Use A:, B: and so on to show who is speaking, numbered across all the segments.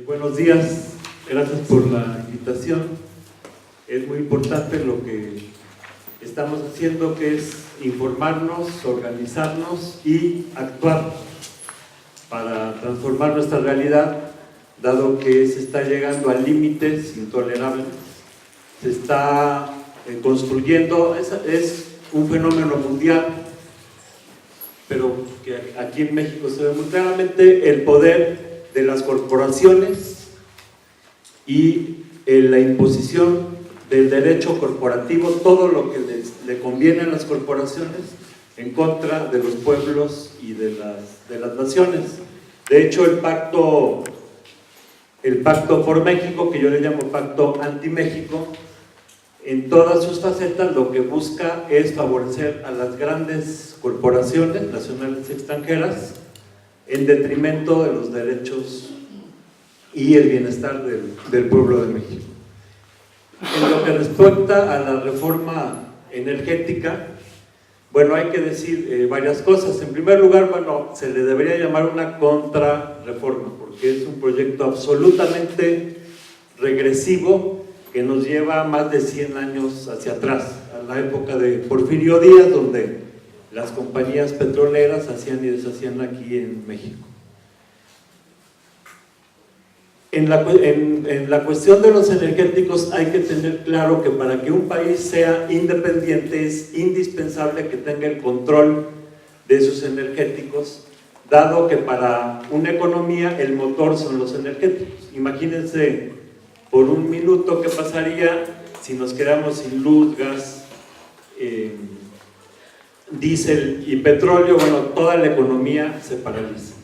A: Buenos días, gracias por la invitación. Es muy importante lo que estamos haciendo, que es informarnos, organizarnos y actuar para transformar nuestra realidad, dado que se está llegando a límites intolerables. Se está construyendo, es un fenómeno mundial, pero que aquí en México se ve muy claramente el poder de las corporaciones y la imposición del derecho corporativo, todo lo que le conviene a las corporaciones en contra de los pueblos y de las naciones. De hecho, el pacto por México, que yo le llamo pacto anti-México, en todas sus facetas lo que busca es favorecer a las grandes corporaciones nacionales y extranjeras en detrimento de los derechos y el bienestar del pueblo de México. En lo que respecta a la reforma energética, bueno, hay que decir varias cosas. En primer lugar, bueno, se le debería llamar una contrarreforma, porque es un proyecto absolutamente regresivo que nos lleva más de 100 años hacia atrás, a la época de Porfirio Díaz, donde las compañías petroleras hacían y deshacían aquí en México. En la cuestión de los energéticos hay que tener claro que para que un país sea independiente es indispensable que tenga el control de sus energéticos, dado que para una economía el motor son los energéticos. Imagínense por un minuto qué pasaría si nos quedamos sin luz, gas, diésel y petróleo. Bueno, toda la economía se paraliza.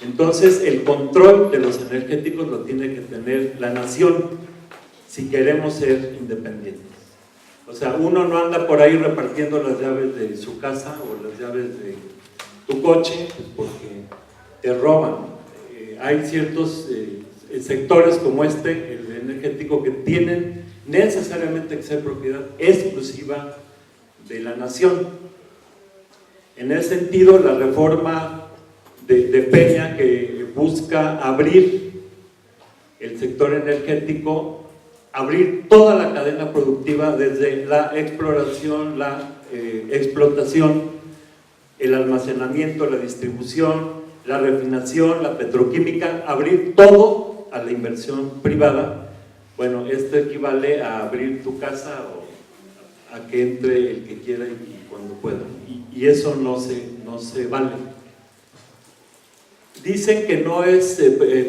A: Entonces, el control de los energéticos lo tiene que tener la nación si queremos ser independientes. O sea, uno no anda por ahí repartiendo las llaves de su casa o las llaves de tu coche, pues porque te roban. Hay ciertos sectores como el energético, que tienen necesariamente que ser propiedad exclusiva de la nación. En ese sentido, la reforma de Peña, que busca abrir el sector energético, abrir toda la cadena productiva desde la exploración, la explotación, el almacenamiento, la distribución, la refinación, la petroquímica, abrir todo a la inversión privada. Bueno, esto equivale a abrir tu casa o a que entre el que quiera y cuando pueda, y eso no se vale. Dicen que no es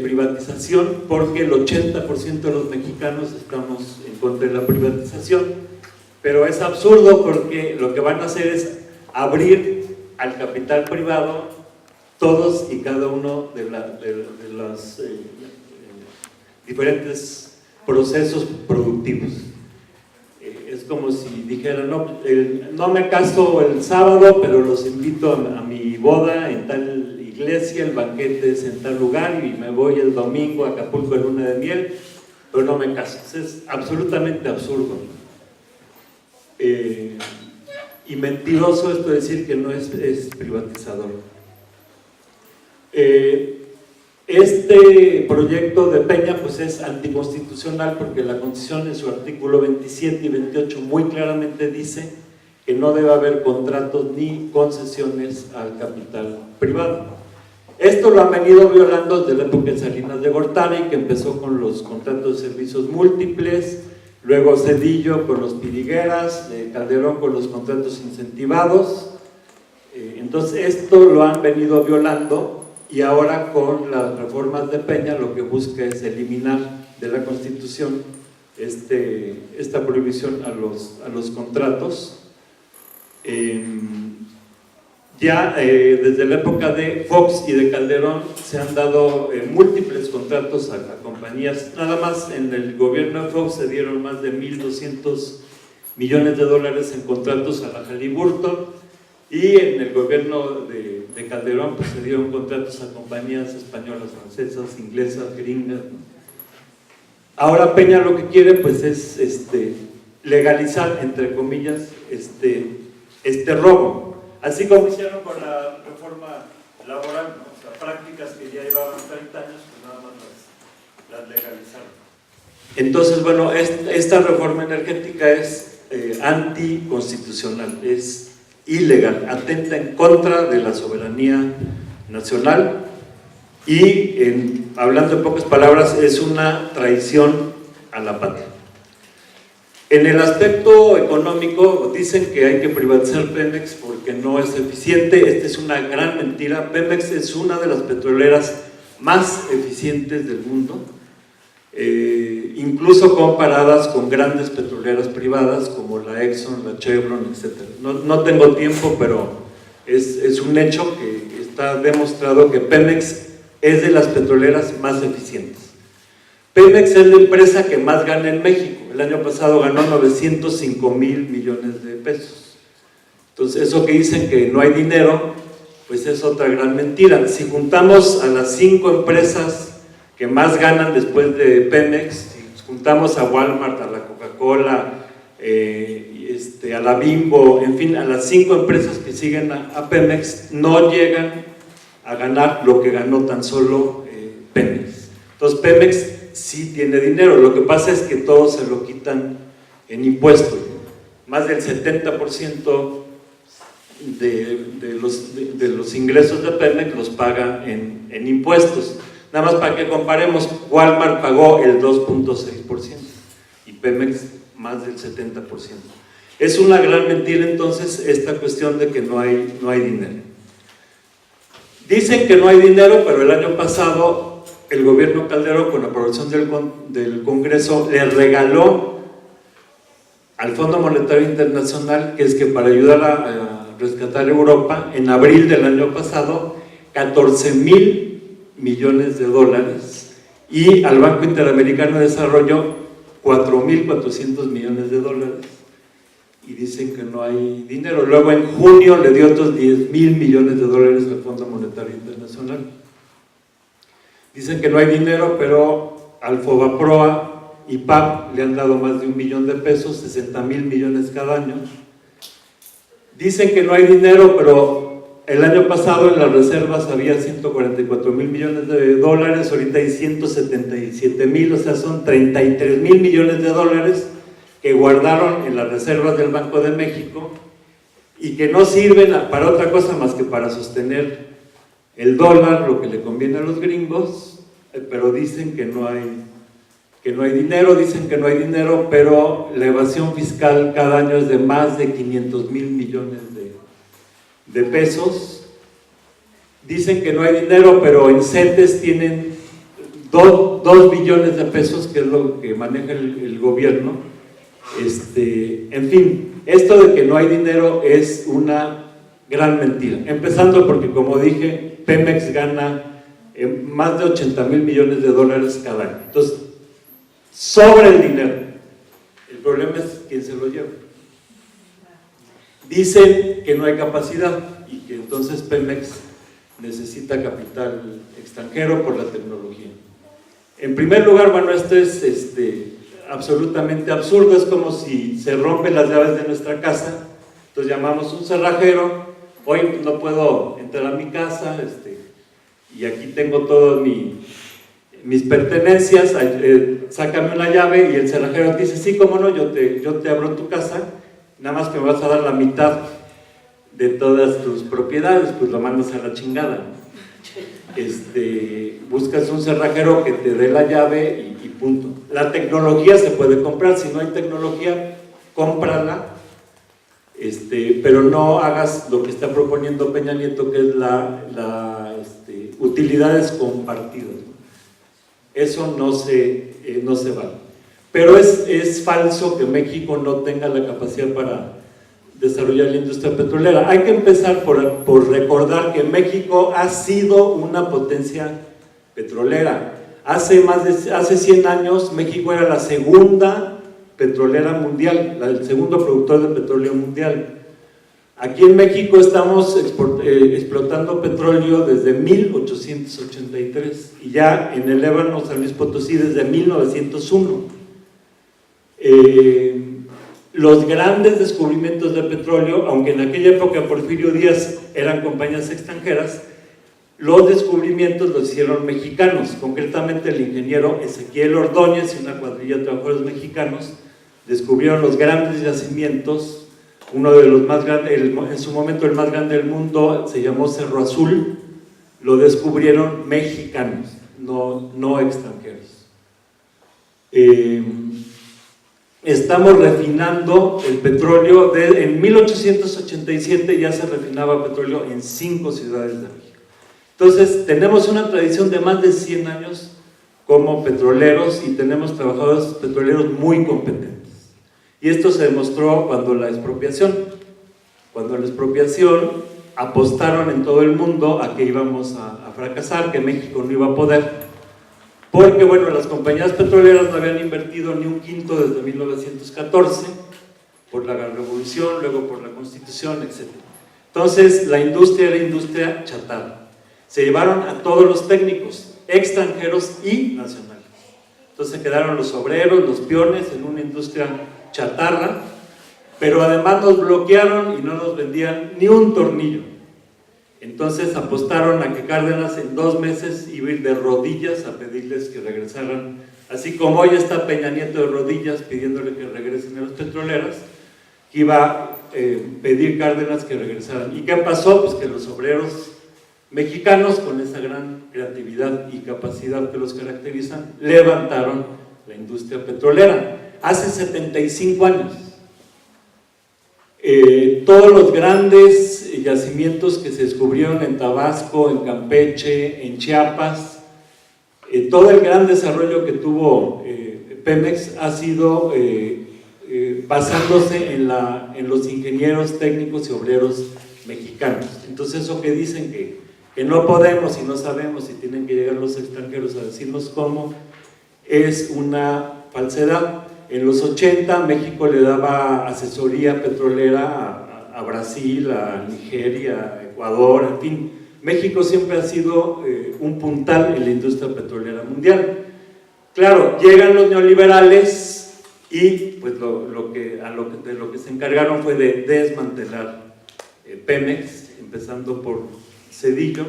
A: privatización porque el 80% de los mexicanos estamos en contra de la privatización, pero es absurdo porque lo que van a hacer es abrir al capital privado todos y cada uno de los diferentes procesos productivos. Es como si dijeran, no me caso el sábado, pero los invito a mi boda en tal iglesia, el banquete es en tal lugar y me voy el domingo a Acapulco en luna de miel, pero no me caso. Es absolutamente absurdo y mentiroso esto de decir que no es privatizador. Este proyecto de Peña pues es anticonstitucional porque la Constitución en su artículo 27 y 28 muy claramente dice que no debe haber contratos ni concesiones al capital privado. Esto lo han venido violando desde la época de Salinas de Gortari, que empezó con los contratos de servicios múltiples, luego Zedillo con los pirigueras, Calderón con los contratos incentivados. Entonces esto lo han venido violando, y ahora con las reformas de Peña lo que busca es eliminar de la Constitución esta prohibición a los contratos. Desde la época de Fox y de Calderón se han dado múltiples contratos a compañías. Nada más en el gobierno de Fox se dieron más de 1.200 millones de dólares en contratos a la Halliburton, y en el gobierno de Calderón pues se dieron contratos a compañías españolas, francesas, inglesas, gringas. Ahora Peña lo que quiere pues es legalizar, entre comillas, este robo, así como hicieron con la reforma laboral, ¿no? O sea, prácticas que ya llevaban 30 años, pues nada más las legalizaron. Entonces, bueno, esta reforma energética es anticonstitucional, es ilegal, atenta en contra de la soberanía nacional y, hablando en pocas palabras, es una traición a la patria. En el aspecto económico dicen que hay que privatizar Pemex porque no es eficiente. Esta es una gran mentira. Pemex es una de las petroleras más eficientes del mundo, incluso comparadas con grandes petroleras privadas como la Exxon, la Chevron, etc. No tengo tiempo, pero es un hecho que está demostrado que Pemex es de las petroleras más eficientes. Pemex es la empresa que más gana en México. El año pasado ganó 905 mil millones de pesos. Entonces, eso que dicen que no hay dinero, pues es otra gran mentira. Si juntamos a las 5 empresas que más ganan después de Pemex, si juntamos a Walmart, a la Coca-Cola, a la Bimbo, en fin, a las 5 empresas que siguen a Pemex, no llegan a ganar lo que ganó tan solo Pemex. Entonces, Pemex sí tiene dinero, lo que pasa es que todos se lo quitan en impuestos. Más del 70% de los ingresos de Pemex los paga en impuestos. Nada más para que comparemos, Walmart pagó el 2.6% y Pemex más del 70%. Es una gran mentira entonces esta cuestión de que no hay dinero. Dicen que no hay dinero, pero el año pasado el gobierno Calderón, con aprobación del Congreso, le regaló al Fondo Monetario Internacional, que es que para ayudar a rescatar Europa, en abril del año pasado, 14,000 millones de dólares, y al Banco Interamericano de Desarrollo 4,400 millones de dólares, y dicen que no hay dinero. Luego en junio le dio otros 10,000 millones de dólares al Fondo Monetario Internacional. Dicen que no hay dinero, pero al Fobaproa y PAP le han dado más de 1 millón de pesos, 60,000 millones cada año. Dicen que no hay dinero, pero el año pasado en las reservas había 144,000 millones de dólares, ahorita hay 177,000, o sea, son 33,000 millones de dólares que guardaron en las reservas del Banco de México y que no sirven para otra cosa más que para sostener el dólar, lo que le conviene a los gringos, pero dicen que no hay dinero, pero la evasión fiscal cada año es de más de 500,000 millones de pesos. Dicen que no hay dinero, pero en CETES tienen 2 billones de pesos, que es lo que maneja el gobierno. En fin, esto de que no hay dinero es una gran mentira, empezando porque, como dije, Pemex gana más de 80,000 millones de dólares cada año. Entonces, sobra el dinero. El problema es quién se lo lleva. Dicen que no hay capacidad y que entonces Pemex necesita capital extranjero por la tecnología. En primer lugar, bueno, esto es absolutamente absurdo. Es como si se rompen las llaves de nuestra casa, entonces llamamos a un cerrajero: hoy no puedo entrar a mi casa, y aquí tengo todas mis pertenencias, sácame una llave, y el cerrajero dice: sí, cómo no, yo te abro tu casa, nada más que me vas a dar la mitad de todas tus propiedades. Pues lo mandas a la chingada, ¿no? Buscas un cerrajero que te dé la llave y punto. La tecnología se puede comprar, si no hay tecnología, cómprala, pero no hagas lo que está proponiendo Peña Nieto, que es utilidades compartidas. Eso no se vale. Pero es falso que México no tenga la capacidad para desarrollar la industria petrolera. Hay que empezar por recordar que México ha sido una potencia petrolera. Hace 100 años México era la segunda petrolera mundial, el segundo productor de petróleo mundial. Aquí en México estamos explotando petróleo desde 1883 y ya en el Ébano, San Luis Potosí, desde 1901. Los grandes descubrimientos de petróleo, aunque en aquella época Porfirio Díaz eran compañías extranjeras, los descubrimientos los hicieron mexicanos, concretamente el ingeniero Ezequiel Ordóñez y una cuadrilla de trabajadores mexicanos descubrieron los grandes yacimientos. Uno de los más grandes, en su momento el más grande del mundo, se llamó Cerro Azul, lo descubrieron mexicanos, no extranjeros. Estamos refinando el petróleo, en 1887 ya se refinaba petróleo en 5 ciudades de México. Entonces tenemos una tradición de más de 100 años como petroleros y tenemos trabajadores petroleros muy competentes. Y esto se demostró cuando la expropiación apostaron en todo el mundo a que íbamos a fracasar, que México no iba a poder, porque bueno, las compañías petroleras no habían invertido ni un quinto desde 1914, por la revolución, luego por la constitución, etc. Entonces la industria era industria chatarra. Se llevaron a todos los técnicos, extranjeros y nacionales. Entonces quedaron los obreros, los peones en una industria chatarra, pero además nos bloquearon y no nos vendían ni un tornillo. Entonces apostaron a que Cárdenas en 2 meses iba a ir de rodillas a pedirles que regresaran, así como hoy está Peña Nieto de rodillas pidiéndole que regresen a las petroleras, que iba a pedir Cárdenas que regresaran. ¿Y qué pasó? Pues que los obreros mexicanos, con esa gran creatividad y capacidad que los caracterizan, levantaron la industria petrolera hace 75 años. Todos los grandes yacimientos que se descubrieron en Tabasco, en Campeche, en Chiapas, todo el gran desarrollo que tuvo Pemex ha sido basándose en los ingenieros técnicos y obreros mexicanos. Entonces eso que dicen que no podemos y no sabemos, y tienen que llegar los extranjeros a decirnos cómo, es una falsedad. En los 80 México le daba asesoría petrolera a Brasil, a Nigeria, a Ecuador, en fin. México siempre ha sido un puntal en la industria petrolera mundial. Claro, llegan los neoliberales y pues de lo que se encargaron fue de desmantelar Pemex, empezando por Zedillo.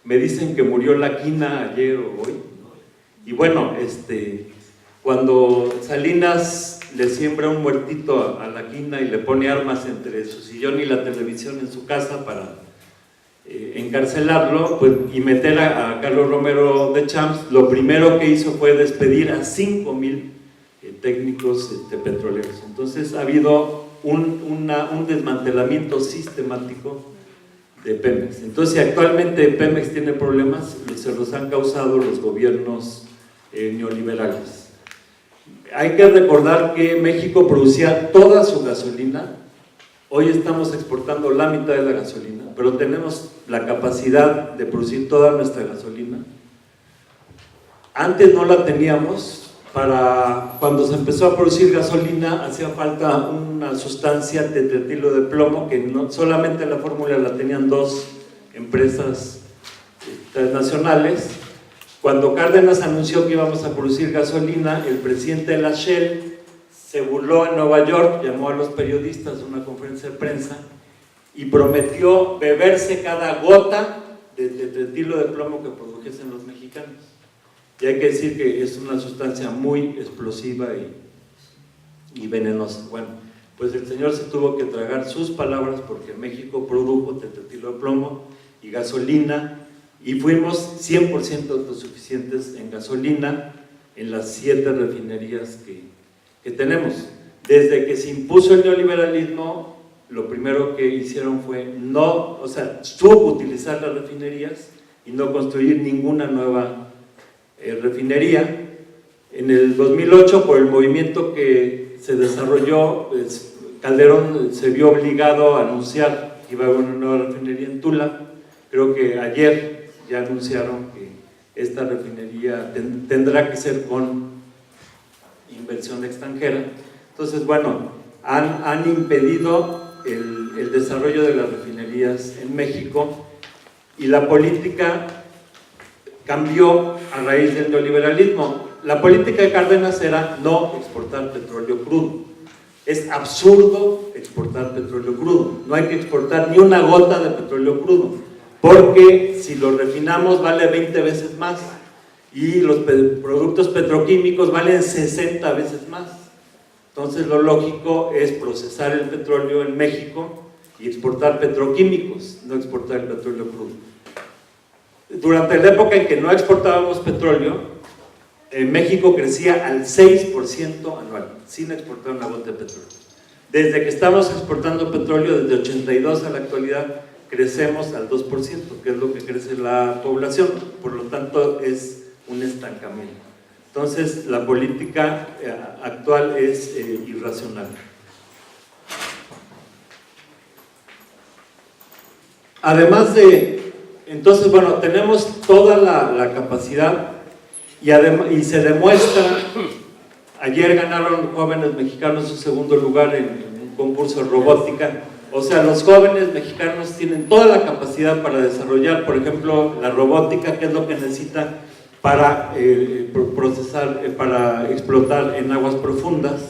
A: Me dicen que murió la quina ayer o hoy, y bueno, cuando Salinas le siembra un muertito a la quina y le pone armas entre su sillón y la televisión en su casa para encarcelarlo, pues, y meter a Carlos Romero de Champs, lo primero que hizo fue despedir a 5,000 técnicos petroleros. Entonces ha habido un desmantelamiento sistemático de Pemex. Entonces, actualmente Pemex tiene problemas, se los han causado los gobiernos neoliberales. Hay que recordar que México producía toda su gasolina, hoy estamos exportando la mitad de la gasolina, pero tenemos la capacidad de producir toda nuestra gasolina. Antes no la teníamos. Cuando se empezó a producir gasolina hacía falta una sustancia tetretilo de plomo, que no solamente la fórmula la tenían 2 empresas transnacionales. Cuando Cárdenas anunció que íbamos a producir gasolina, el presidente de la Shell se burló en Nueva York, llamó a los periodistas a una conferencia de prensa y prometió beberse cada gota de tetretilo de plomo que produjesen los mexicanos. Y hay que decir que es una sustancia muy explosiva y venenosa. Bueno, pues el señor se tuvo que tragar sus palabras, porque México produjo tetretilo de plomo y gasolina, y fuimos 100% autosuficientes en gasolina en las 7 refinerías que tenemos. Desde que se impuso el neoliberalismo, lo primero que hicieron fue subutilizar las refinerías y no construir ninguna nueva refinería. En el 2008, por el movimiento que se desarrolló, pues, Calderón se vio obligado a anunciar que iba a haber una nueva refinería en Tula. Creo que ayer ya anunciaron que esta refinería tendrá que ser con inversión extranjera. Entonces, bueno, han impedido el desarrollo de las refinerías en México, y la política cambió a raíz del neoliberalismo. La política de Cárdenas era no exportar petróleo crudo. Es absurdo exportar petróleo crudo, no hay que exportar ni una gota de petróleo crudo, porque si lo refinamos vale 20 veces más y los productos petroquímicos valen 60 veces más. Entonces lo lógico es procesar el petróleo en México y exportar petroquímicos, no exportar el petróleo crudo. Durante la época en que no exportábamos petróleo, en México crecía al 6% anual, sin exportar una gota de petróleo. Desde que estamos exportando petróleo, desde 82 a la actualidad, crecemos al 2%, que es lo que crece la población, por lo tanto es un estancamiento. Entonces la política actual es irracional. Además de, entonces bueno, tenemos toda la capacidad y se demuestra, ayer ganaron jóvenes mexicanos su segundo lugar en un concurso de robótica. O sea, los jóvenes mexicanos tienen toda la capacidad para desarrollar, por ejemplo, la robótica, que es lo que necesita para procesar, para explotar en aguas profundas.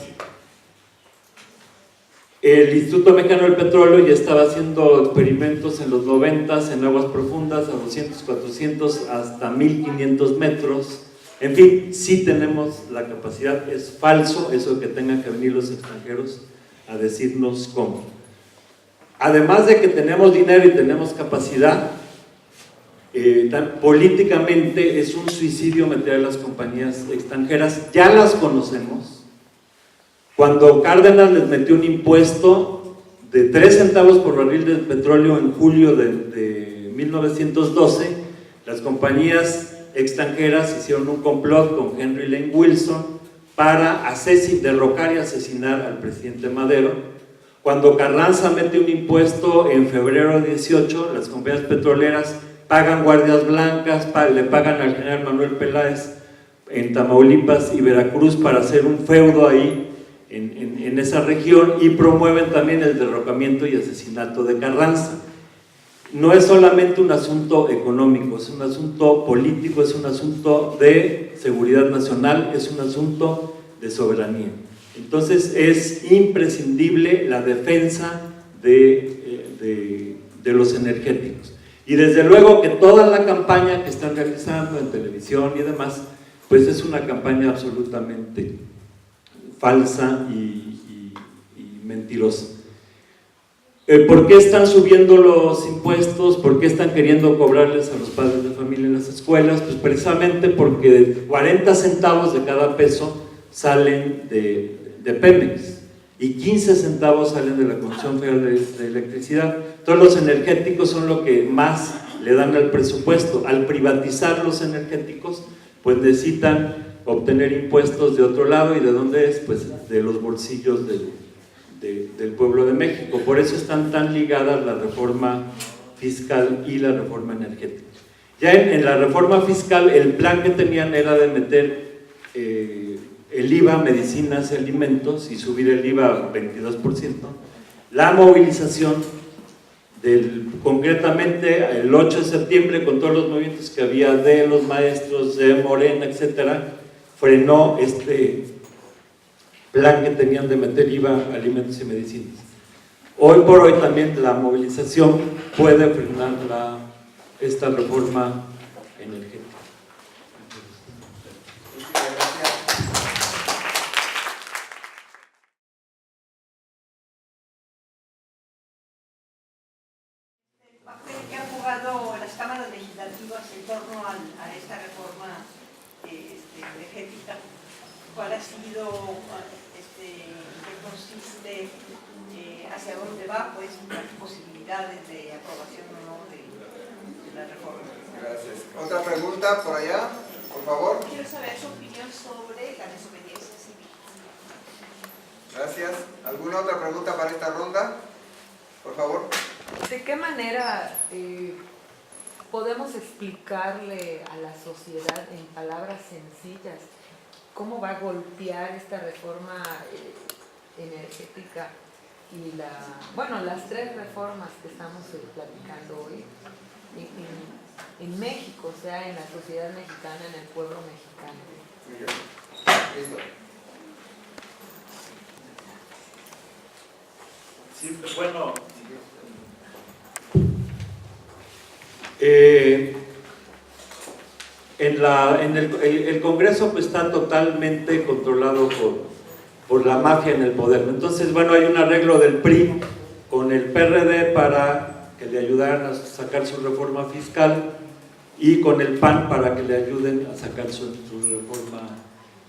A: El Instituto Mexicano del Petróleo ya estaba haciendo experimentos en los 90s en aguas profundas, a 200, 400, hasta 1500 metros. En fin, sí tenemos la capacidad. Es falso eso de que tengan que venir los extranjeros a decirnos cómo. Además de que tenemos dinero y tenemos capacidad, políticamente es un suicidio meter a las compañías extranjeras. Ya las conocemos. Cuando Cárdenas les metió un impuesto de 3 centavos por barril de petróleo en julio de 1912, las compañías extranjeras hicieron un complot con Henry Lane Wilson para derrocar y asesinar al presidente Madero. Cuando Carranza mete un impuesto en febrero de 18, las compañías petroleras pagan guardias blancas, le pagan al general Manuel Peláez en Tamaulipas y Veracruz para hacer un feudo ahí en esa región, y promueven también el derrocamiento y asesinato de Carranza. No es solamente un asunto económico, es un asunto político, es un asunto de seguridad nacional, es un asunto de soberanía. Entonces es imprescindible la defensa de los energéticos. Y desde luego que toda la campaña que están realizando en televisión y demás, pues es una campaña absolutamente falsa y mentirosa. ¿Por qué están subiendo los impuestos? ¿Por qué están queriendo cobrarles a los padres de familia en las escuelas? Pues precisamente porque 40 centavos de cada peso salen de Pemex y 15 centavos salen de la Comisión Federal de Electricidad. Todos los energéticos son lo que más le dan al presupuesto. Al privatizar los energéticos, pues necesitan obtener impuestos de otro lado. ¿Y de dónde es? Pues de los bolsillos del pueblo de México. Por eso están tan ligadas la reforma fiscal y la reforma energética. Ya en la reforma fiscal, el plan que tenían era de meter el IVA, medicinas y alimentos, y subir el IVA 22%. La movilización, concretamente el 8 de septiembre, con todos los movimientos que había de los maestros, de Morena, etcétera, frenó este plan que tenían de meter IVA, alimentos y medicinas. Hoy por hoy también la movilización puede frenar esta reforma energética.
B: El papel que han jugado las cámaras legislativas en torno a esta reforma energética, ¿cuál ha sido, qué consiste, hacia dónde va, pues, las posibilidades de aprobación o no de la reforma?
C: Gracias. ¿Otra pregunta por allá, por favor?
B: Quiero saber su opinión sobre la desobediencia civil.
C: Gracias. ¿Alguna otra pregunta para esta ronda? Por favor.
D: ¿De qué manera podemos explicarle a la sociedad en palabras sencillas cómo va a golpear esta reforma energética y las 3 reformas que estamos platicando hoy en México, o sea, en la sociedad mexicana, en el pueblo mexicano?
C: Muy bien. Listo.
A: Sí, bueno, el Congreso pues, está totalmente controlado por la mafia en el poder. Entonces, bueno, hay un arreglo del PRI con el PRD para que le ayudaran a sacar su reforma fiscal y con el PAN para que le ayuden a sacar su reforma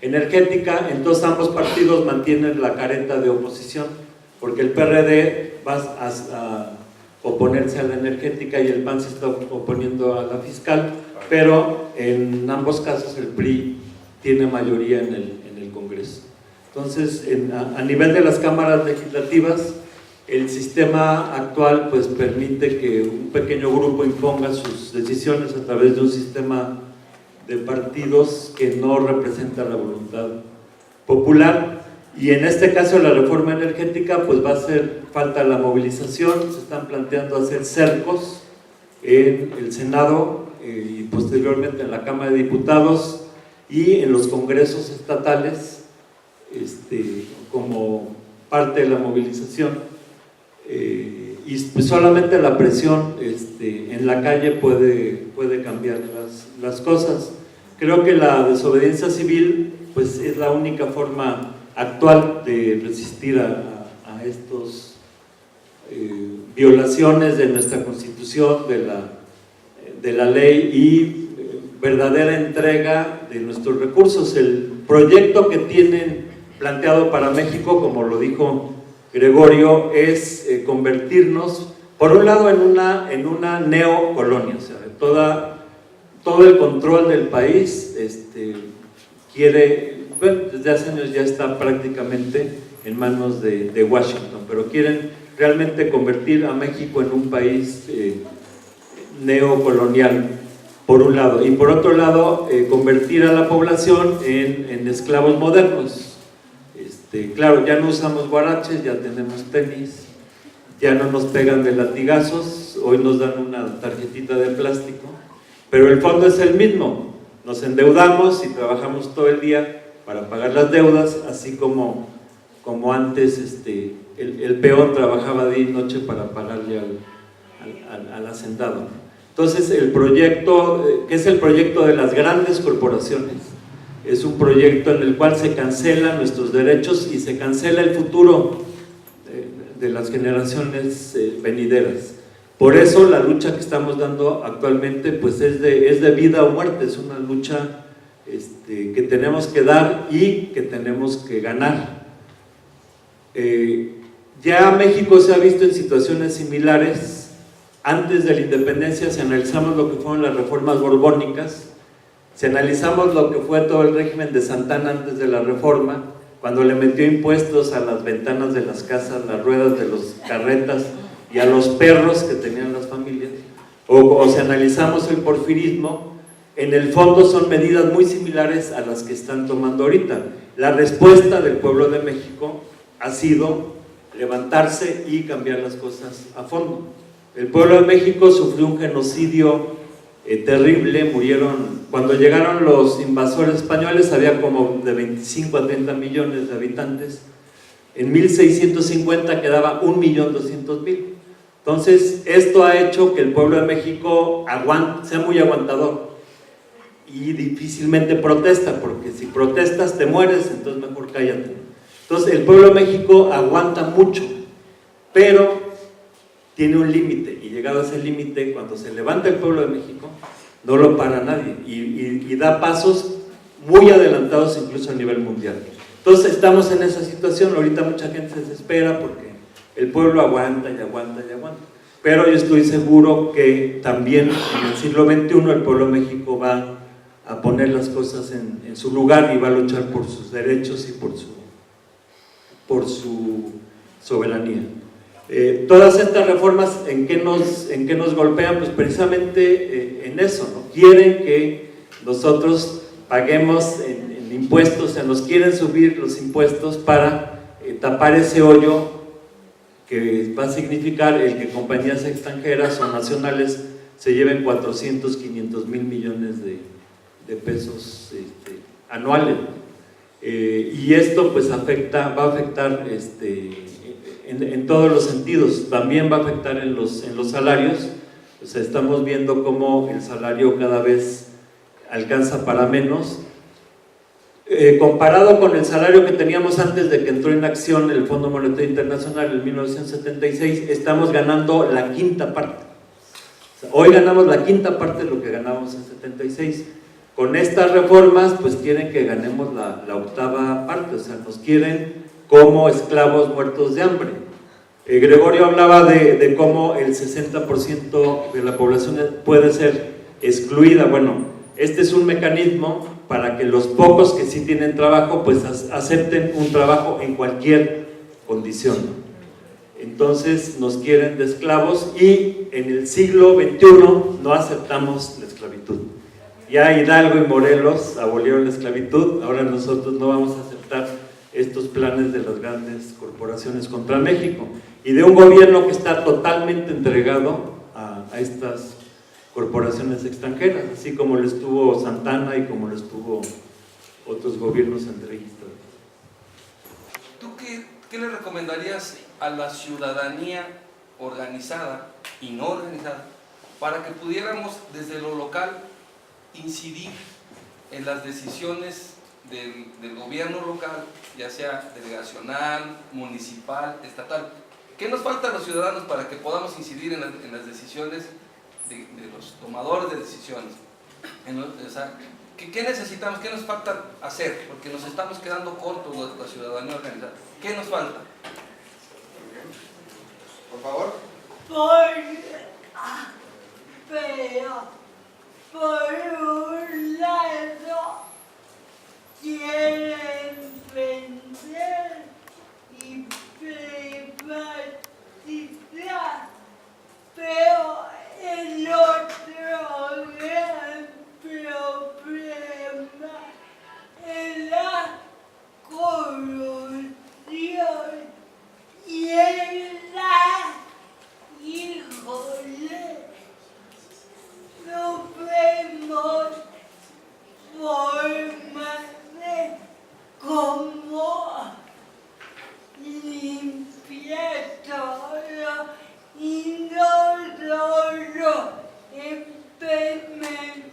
A: energética. Entonces ambos partidos mantienen la careta de oposición, porque el PRD va a oponerse a la energética y el PAN se está oponiendo a la fiscal, pero en ambos casos el PRI tiene mayoría en el Congreso. Entonces, a nivel de las cámaras legislativas, el sistema actual pues permite que un pequeño grupo imponga sus decisiones a través de un sistema de partidos que no representa la voluntad popular, y en este caso la reforma energética pues va a hacer falta la movilización. Se están planteando hacer cercos en el Senado y posteriormente en la Cámara de Diputados y en los congresos estatales como parte de la movilización, y pues solamente la presión en la calle puede cambiar las cosas. Creo que la desobediencia civil pues es la única forma actual de resistir a estos violaciones de nuestra Constitución, de la ley y verdadera entrega de nuestros recursos. El proyecto que tienen planteado para México, como lo dijo Gregorio, es convertirnos, por un lado, en una neocolonia, o sea, todo el control del país desde hace años ya está prácticamente en manos de Washington, pero quieren realmente convertir a México en un país neocolonial, por un lado, y por otro lado, convertir a la población en esclavos modernos. Claro, ya no usamos guaraches, ya tenemos tenis, ya no nos pegan de latigazos, hoy nos dan una tarjetita de plástico, pero el fondo es el mismo. Nos endeudamos y trabajamos todo el día para pagar las deudas, así como antes el peón trabajaba día y noche para pagarle al hacendado. Entonces el proyecto, que es el proyecto de las grandes corporaciones, es un proyecto en el cual se cancelan nuestros derechos y se cancela el futuro de las generaciones venideras. Por eso la lucha que estamos dando actualmente pues es de vida o muerte, es una lucha que tenemos que dar y que tenemos que ganar. Ya México se ha visto en situaciones similares. Antes de la independencia, si analizamos lo que fueron las reformas borbónicas, si analizamos lo que fue todo el régimen de Santana antes de la reforma, cuando le metió impuestos a las ventanas de las casas, las ruedas de las carretas y a los perros que tenían las familias, o si analizamos el porfirismo, en el fondo son medidas muy similares a las que están tomando ahorita. La respuesta del pueblo de México ha sido levantarse y cambiar las cosas a fondo. El pueblo de México sufrió un genocidio terrible, murieron, cuando llegaron los invasores españoles había como de 25 a 30 millones de habitantes, en 1650 quedaba 1.200.000. Entonces esto ha hecho que el pueblo de México sea muy aguantador y difícilmente protesta, porque si protestas te mueres, entonces mejor cállate. Entonces el pueblo de México aguanta mucho, pero tiene un límite, y llegado a ese límite, cuando se levanta el pueblo de México, no lo para nadie, y da pasos muy adelantados incluso a nivel mundial. Entonces estamos en esa situación. Ahorita mucha gente se desespera porque el pueblo aguanta y aguanta y aguanta, pero yo estoy seguro que también en el siglo XXI el pueblo de México va a poner las cosas en su lugar y va a luchar por sus derechos y por su soberanía. Todas estas reformas, ¿en qué nos golpean? Pues precisamente en eso, ¿no? Quieren que nosotros paguemos en impuestos, nos quieren subir los impuestos para tapar ese hoyo que va a significar el que compañías extranjeras o nacionales se lleven 400, 500 mil millones de pesos anuales. Y esto pues va a afectar en todos los sentidos. También va a afectar en los salarios, O sea, estamos viendo cómo el salario cada vez alcanza para menos. Comparado con el salario que teníamos antes de que entró en acción el Fondo Monetario Internacional en 1976, estamos ganando la quinta parte. O sea, hoy ganamos la quinta parte de lo que ganábamos en 76. Con estas reformas, pues quieren que ganemos la octava parte, o sea, nos quieren como esclavos muertos de hambre. Gregorio hablaba de cómo el 60% de la población puede ser excluida. Bueno, este es un mecanismo para que los pocos que sí tienen trabajo, pues acepten un trabajo en cualquier condición. Entonces nos quieren de esclavos y en el siglo XXI no aceptamos la esclavitud. Ya Hidalgo y Morelos abolieron la esclavitud, ahora nosotros no vamos a aceptar estos planes de las grandes corporaciones contra México y de un gobierno que está totalmente entregado a estas corporaciones extranjeras, así como lo estuvo Santana y como lo estuvo otros gobiernos entreguistas.
E: ¿Tú qué le recomendarías a la ciudadanía organizada y no organizada para que pudiéramos desde lo local incidir en las decisiones del gobierno local, ya sea delegacional, municipal, estatal? ¿Qué nos falta a los ciudadanos para que podamos incidir en las decisiones de los tomadores de decisiones? O sea, ¿qué necesitamos? ¿Qué nos falta hacer? Porque nos estamos quedando cortos la ciudadanía organizada. ¿Qué nos falta?
C: Por favor.
F: Por un lado quieren vender y privatizar, pero el otro gran problema es la corrupción y híjole, no vemos formas de cómo limpiar todo y no solo en Pemex,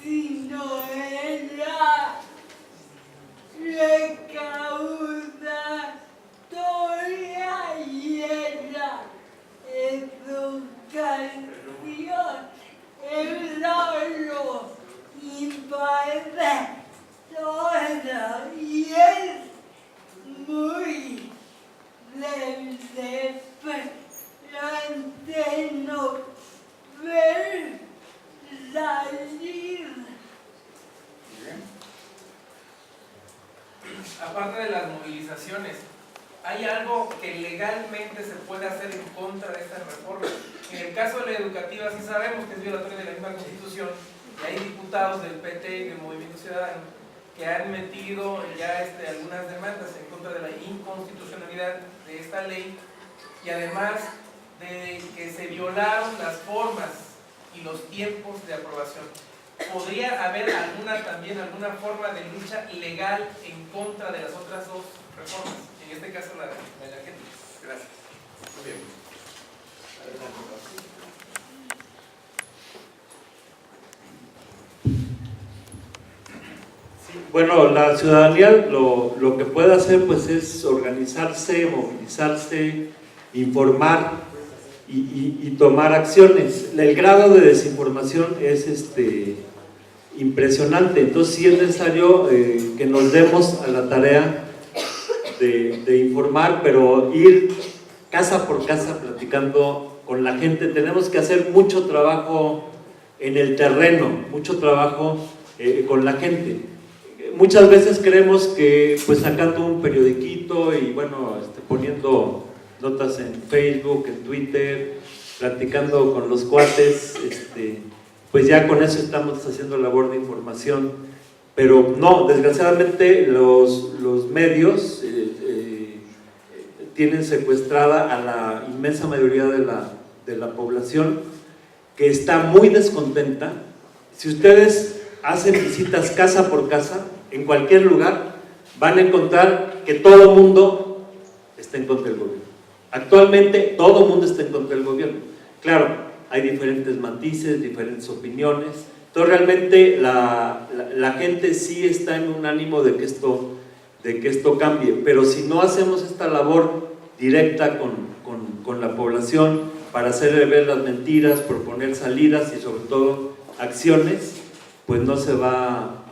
F: sino en la recaudatoria y en la educación. El solo invade todo y es muy desesperante no ver salir.
G: Aparte de las movilizaciones, ¿hay algo que legalmente se puede hacer en contra de esta reforma? En el caso de la educativa sí sabemos que es violatoria de la misma Constitución y hay diputados del PT y del Movimiento Ciudadano que han metido ya algunas demandas en contra de la inconstitucionalidad de esta ley y además de que se violaron las formas y los tiempos de aprobación. ¿Podría haber alguna forma de lucha legal en contra de las otras dos reformas? En este caso la energética.
C: Gracias. Muy bien.
A: Sí, bueno, la ciudadanía lo que puede hacer pues es organizarse, movilizarse, informar y tomar acciones. El grado de desinformación es impresionante, entonces sí es necesario que nos demos a la tarea de informar, pero ir casa por casa platicando con la gente. Tenemos que hacer mucho trabajo en el terreno, mucho trabajo con la gente. Muchas veces creemos que pues sacando un periodiquito y bueno, poniendo notas en Facebook, en Twitter, platicando con los cuates, pues ya con eso estamos haciendo labor de información, pero no, desgraciadamente los medios tienen secuestrada a la inmensa mayoría de la población, que está muy descontenta. Si ustedes hacen visitas casa por casa, en cualquier lugar, van a encontrar que todo el mundo está en contra del gobierno. Actualmente todo el mundo está en contra del gobierno. Claro, hay diferentes matices, diferentes opiniones. Entonces realmente la gente sí está en un ánimo de que esto cambie, pero si no hacemos esta labor directa con la población para hacerle ver las mentiras, proponer salidas y sobre todo acciones, pues no se va,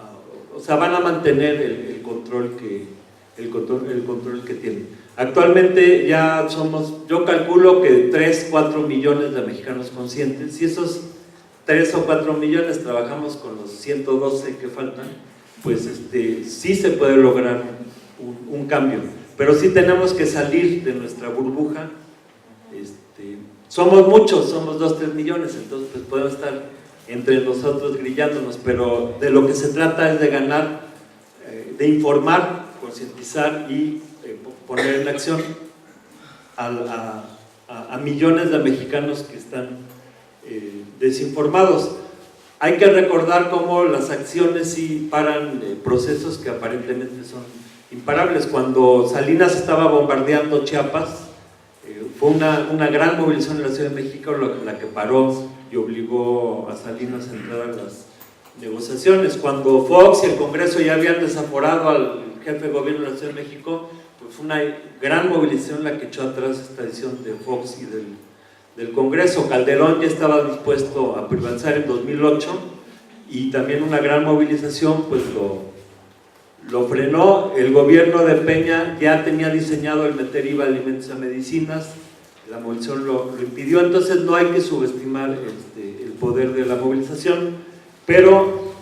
A: o sea, van a mantener el control que tienen. Actualmente ya somos, yo calculo que 3, 4 millones de mexicanos conscientes. Si esos 3 o 4 millones trabajamos con los 112 que faltan, pues sí se puede lograr un cambio, pero sí tenemos que salir de nuestra burbuja. Somos muchos, somos 2, 3 millones, entonces pues podemos estar entre nosotros grillándonos, pero de lo que se trata es de ganar, de informar, concientizar y poner en acción a millones de mexicanos que están desinformados. Hay que recordar cómo las acciones sí paran procesos que aparentemente son imparables. Cuando Salinas estaba bombardeando Chiapas, fue una gran movilización en la Ciudad de México la que paró y obligó a Salinas a entrar a las negociaciones. Cuando Fox y el Congreso ya habían desaforado al jefe de gobierno de la Ciudad de México, pues fue una gran movilización la que echó atrás esta decisión de Fox y del Congreso. Calderón ya estaba dispuesto a privatizar en 2008 y también una gran movilización pues lo frenó. El gobierno de Peña ya tenía diseñado el meter IVA a alimentos y a medicinas, la movilización lo impidió. Entonces no hay que subestimar el poder de la movilización, pero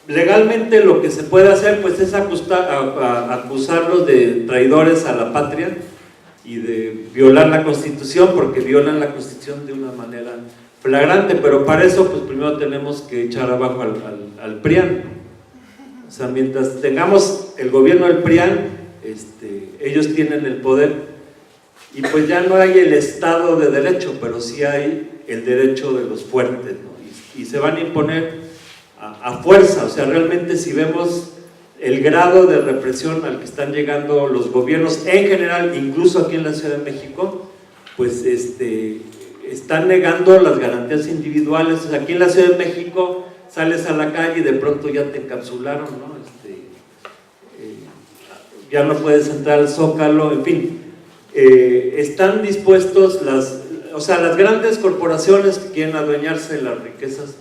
A: legalmente lo que se puede hacer pues es acusarlos de traidores a la patria y de violar la Constitución, porque violan la Constitución de una manera flagrante, pero para eso pues primero tenemos que echar abajo al PRIAN. O sea, mientras tengamos el gobierno del PRIAN, ellos tienen el poder y pues ya no hay el Estado de Derecho, pero sí hay el derecho de los fuertes, ¿no? Y se van a imponer a fuerza. O sea, realmente si vemos el grado de represión al que están llegando los gobiernos en general, incluso aquí en la Ciudad de México, pues están negando las garantías individuales. O sea, aquí en la Ciudad de México sales a la calle y de pronto ya te encapsularon, ¿no? Ya no puedes entrar al Zócalo, en fin. Están dispuestos las grandes corporaciones que quieren adueñarse de las riquezas,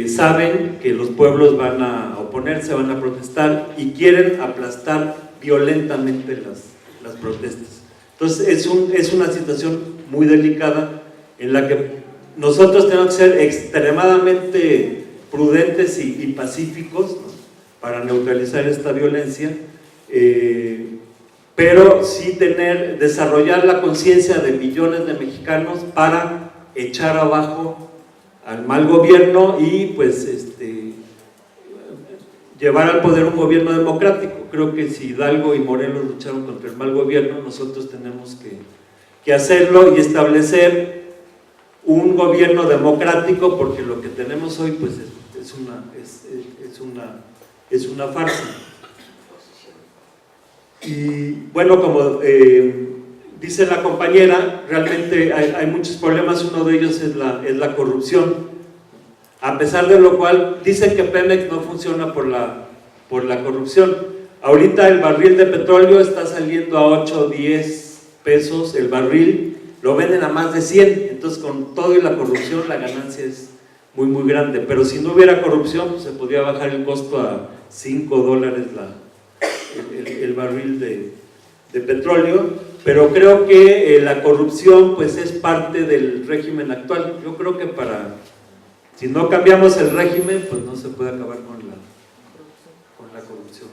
A: saben que los pueblos van a oponerse, van a protestar y quieren aplastar violentamente las protestas. Entonces es una situación muy delicada en la que nosotros tenemos que ser extremadamente prudentes y pacíficos, ¿no?, para neutralizar esta violencia, pero sí desarrollar la conciencia de millones de mexicanos para echar abajo al mal gobierno y pues llevar al poder un gobierno democrático. Creo que si Hidalgo y Morelos lucharon contra el mal gobierno, nosotros tenemos que hacerlo y establecer un gobierno democrático, porque lo que tenemos hoy pues es una farsa. Y bueno, como dice la compañera, realmente hay muchos problemas. Uno de ellos es la corrupción, a pesar de lo cual dicen que Pemex no funciona por la corrupción. Ahorita el barril de petróleo está saliendo a 8 o 10 pesos el barril, lo venden a más de 100, entonces con todo y la corrupción la ganancia es muy muy grande. Pero si no hubiera corrupción pues se podría bajar el costo a $5 el barril de petróleo. Pero creo que la corrupción pues es parte del régimen actual. Yo creo que si no cambiamos el régimen pues no se puede acabar con la corrupción.